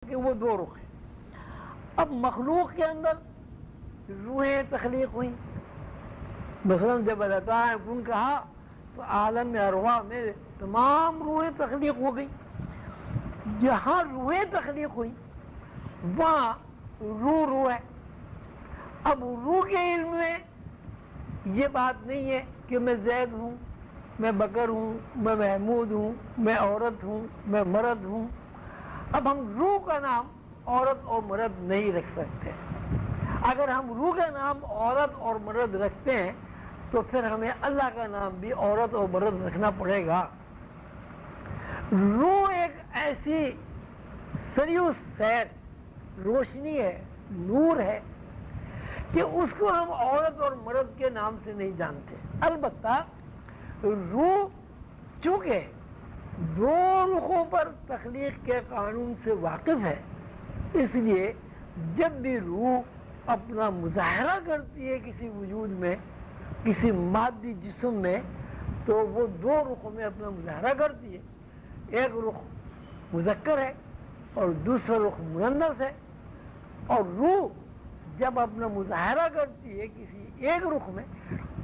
کہ وہ دو رخ ہیں. اب مخلوق کے اندر روحیں تخلیق ہوئی. مثلا جب اللہ تعالیٰ نے کن کہا تو عالم ارواح میں تمام روحیں تخلیق ہو گئی. جہاں روحیں تخلیق ہوئی وہاں روح ہے. اب روح کے علم میں یہ بات نہیں ہے کہ میں زید ہوں، میں بکر ہوں، میں محمود ہوں، میں عورت ہوں، میں مرد ہوں. اب ہم روح کا نام عورت اور مرد نہیں رکھ سکتے. اگر ہم روح کا نام عورت اور مرد رکھتے ہیں تو پھر ہمیں اللہ کا نام بھی عورت اور مرد رکھنا پڑے گا. روح ایک ایسی سریع سیر روشنی ہے، نور ہے کہ اس کو ہم عورت اور مرد کے نام سے نہیں جانتے. البتہ روح چونکہ دو رخوں پر تخلیق کے قانون سے واقف ہے، اس لیے جب بھی روح اپنا مظاہرہ کرتی ہے کسی وجود میں، کسی مادی جسم میں، تو وہ دو رخوں میں اپنا مظاہرہ کرتی ہے. ایک رخ مذکر ہے اور دوسرا رخ مؤنث ہے. اور روح جب اپنا مظاہرہ کرتی ہے کسی ایک رخ میں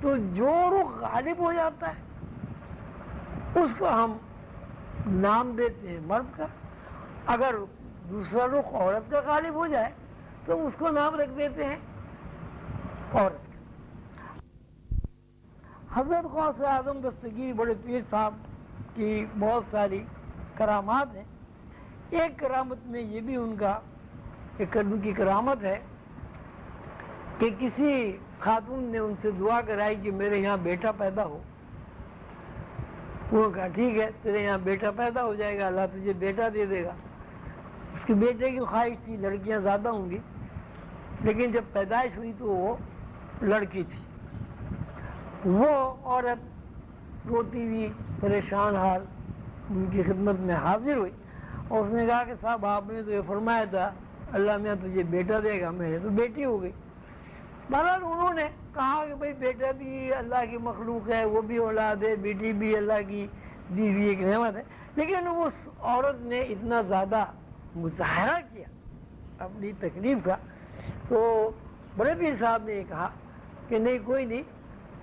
تو جو رخ غالب ہو جاتا ہے اس کو ہم نام دیتے ہیں مرد کا. اگر دوسرا رخ عورت کا غالب ہو جائے تو اس کو نام رکھ دیتے ہیں عورت کا. حضرت خواجہ اعظم دستگیر بڑے پیر صاحب کی بہت ساری کرامات ہیں. ایک کرامت میں یہ بھی ان کا ایک کی کرامت ہے کہ کسی خاتون نے ان سے دعا کرائی کہ میرے یہاں بیٹا پیدا ہو. انہوں نے کہا ٹھیک ہے تیرے یہاں بیٹا پیدا ہو جائے گا، اللہ تجھے بیٹا دے دے گا. اس کے بیٹے کی خواہش تھی لڑکیاں زیادہ ہوں گی، لیکن جب پیدائش ہوئی تو وہ لڑکی تھی. وہ عورت روتی ہوئی پریشان حال ان کی خدمت میں حاضر ہوئی اور اس نے کہا کہ صاحب آپ نے تو یہ فرمایا تھا اللہ میاں تجھے بیٹا دے گا، میرے تو بیٹی ہو گئی. بہرحال انہوں نے کہا کہ بھئی بیٹا بھی اللہ کی مخلوق ہے، وہ بھی اولاد ہے، بیٹی بھی اللہ کی دی ہوئی ایک نعمت ہے. لیکن اس عورت نے اتنا زیادہ مظاہرہ کیا اپنی تکلیف کا تو بڑے پیر صاحب نے یہ کہا کہ نہیں کوئی نہیں،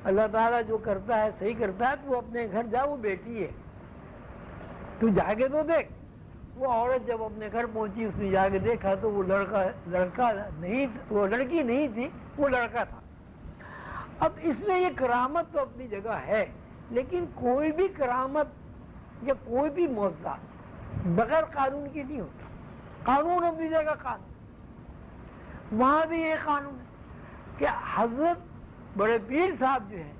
اللہ تعالیٰ جو کرتا ہے صحیح کرتا ہے، تو اپنے گھر جا، وہ بیٹی ہے تو جا کے تو دیکھ. وہ عورت جب اپنے گھر پہنچی اس نے جا کے دیکھا تو وہ لڑکا نہیں، وہ لڑکی نہیں تھی، وہ لڑکا تھا. اب اس میں یہ کرامت تو اپنی جگہ ہے، لیکن کوئی بھی کرامت یا کوئی بھی معجزہ بغیر قانون کی نہیں ہوتا. قانون اپنی جگہ قانون. وہاں بھی یہ قانون ہے کہ حضرت بڑے پیر صاحب جو ہیں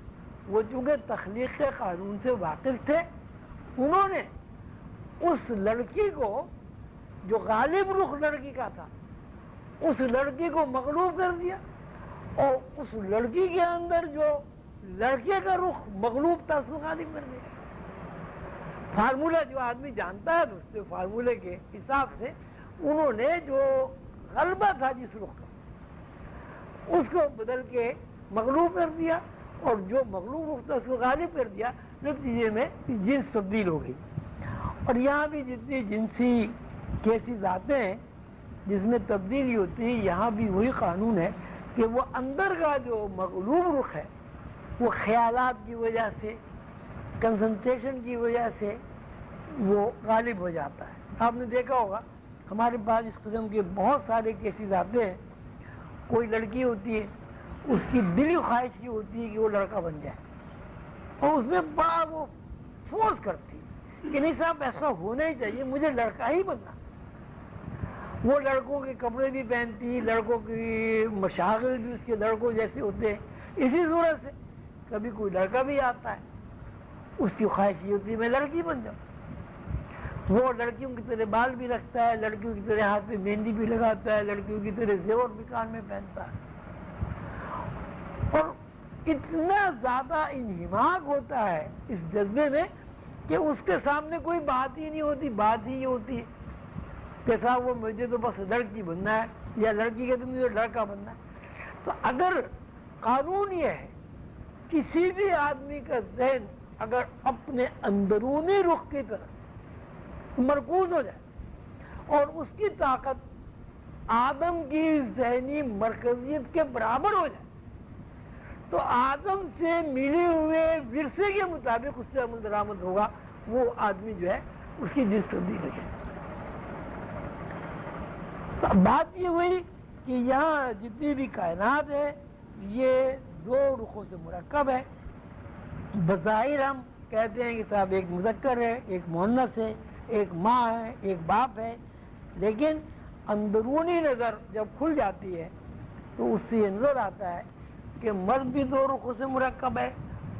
وہ چونکہ تخلیق کے قانون سے واقف تھے، انہوں نے اس لڑکی کو جو غالب رخ لڑکی کا تھا اس لڑکی کو مغلوب کر دیا، اور اس لڑکی کے اندر جو لڑکے کا رخ مغلوب تھا اس کو غالب کر دیا. فارمولہ جو آدمی جانتا ہے تو اس کے فارمولے کے حساب سے انہوں نے جو غلبہ تھا جس رخ کا اس کو بدل کے مغلوب کر دیا، اور جو مغلوب رخ تھا اس کو غالب کر دیا. نتیجے میں جنس تبدیل ہو گئی. اور یہاں بھی جتنی جنسی کیسز آتے ہیں جس میں تبدیلی ہوتی ہے، یہاں بھی وہی قانون ہے کہ وہ اندر کا جو مغلوب رخ ہے وہ خیالات کی وجہ سے، کنسنٹریشن کی وجہ سے وہ غالب ہو جاتا ہے. آپ نے دیکھا ہوگا ہمارے پاس اس قسم کے بہت سارے کیسز آتے ہیں. کوئی لڑکی ہوتی ہے، اس کی دلی خواہش کی ہوتی ہے کہ وہ لڑکا بن جائے، اور اس میں بڑا وہ فورس کرتی ہے کہ نہیں صاحب ایسا ہونا ہی چاہیے، مجھے لڑکا ہی بننا. وہ لڑکوں کے کپڑے بھی پہنتی، لڑکوں کی مشاغل بھی اس کے لڑکوں جیسے ہوتے ہیں. اسی صورت سے کبھی کوئی لڑکا بھی آتا ہے، اس کی خواہش یہ ہوتی ہے میں لڑکی بن جاؤں. وہ لڑکیوں کی طرح بال بھی رکھتا ہے، لڑکیوں کی طرح ہاتھ میں مہندی بھی لگاتا ہے، لڑکیوں کی طرح زیور بھی کان میں پہنتا ہے. اور اتنا زیادہ انہماک ہوتا ہے اس جذبے میں کہ اس کے سامنے کوئی بات ہی نہیں ہوتی. بات ہی یہ ہوتی ہے کہ صاحب وہ مجھے تو بس لڑکی بننا ہے، یا لڑکی کے تو مجھے لڑکا بننا ہے. تو اگر قانون یہ ہے کسی بھی آدمی کا ذہن اگر اپنے اندرونی رخ کی طرف مرکوز ہو جائے اور اس کی طاقت آدم کی ذہنی مرکزیت کے برابر ہو جائے تو آدم سے ملے ہوئے ورثے کے مطابق اس سے عمل درآمد ہوگا، وہ آدمی جو ہے اس کی جنس تبدیل ہو جائے۔ تو بات یہ ہوئی کہ یہاں جتنی بھی کائنات ہے یہ دو رخوں سے مرکب ہے۔ بظاہر ہم کہتے ہیں کہ صاحب ایک مذکر ہے، ایک مؤنث ہے، ایک ماں ہے، ایک باپ ہے، لیکن اندرونی نظر جب کھل جاتی ہے تو اس سے یہ نظر آتا ہے کہ مرد بھی دو رخوں سے مرکب ہے،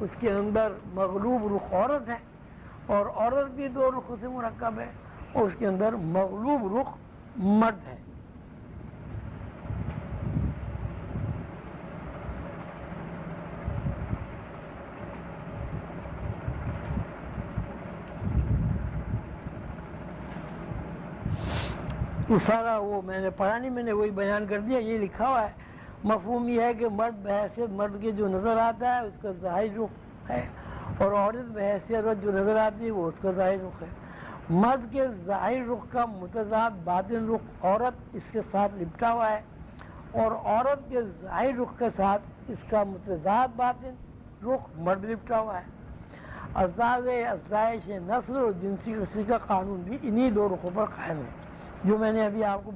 اس کے اندر مغلوب رخ عورت ہے، اور عورت بھی دو رخوں سے مرکب ہے اور اس کے اندر مغلوب رخ مرد ہے۔ یہ سارا وہ میں نے پڑھا نہیں، میں نے وہی بیان کر دیا، یہ لکھا ہوا ہے۔ مفہوم یہ ہے کہ مرد بحیثیت مرد کے جو نظر آتا ہے اس کا ظاہر رخ ہے، اور عورت بحیثیت جو نظر آتی ہے وہ اس کا ظاہر رخ ہے۔ مرد کے ظاہر رخ کا متضاد باطن رخ عورت اس کے ساتھ لپٹا ہوا ہے، اور عورت کے ظاہر رخ کے ساتھ اس کا متضاد باطن رخ مرد لپٹا ہوا ہے۔ اسباب افزائش نسل اور جنسی رسی کا قانون بھی انہی دو رخوں پر قائم ہے جو میں نے ابھی آپ کو